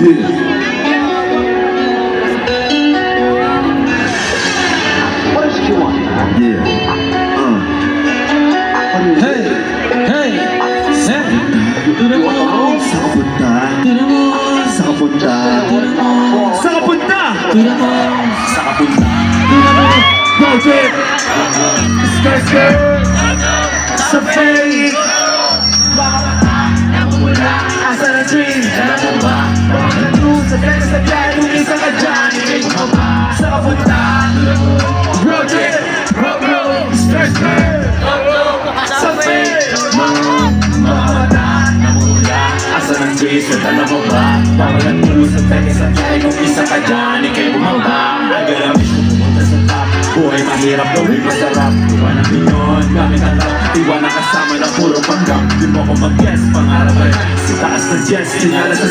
What else do you want? Yeah. Hey, hey, hey. Saan ka punta? Saan ka punta? Saan ka punta? Saan ka punta? Road trip! Skirt, skirt! Sa fake! Asa na dream? Bakit na true? Sa kaya sa kaya kung isa ka dyan, ikay mo ba? Saan ka punta? Road trip! Road, road! Skirt, skirt! Sa fake! Asa ng grace, nadala mo ba? Bawal ang tulo sa peke sa kaya kung isa ka dyan, ikay bumaba. Agalamis mo pumunta sa top. Buhay mahirap, gawin masarap. Iwanan minyon, gamit ang rap. Iwanan kasama na puro panggap. Di mo ko mag-guess, pangarap ay si taas na jets. Sinala sa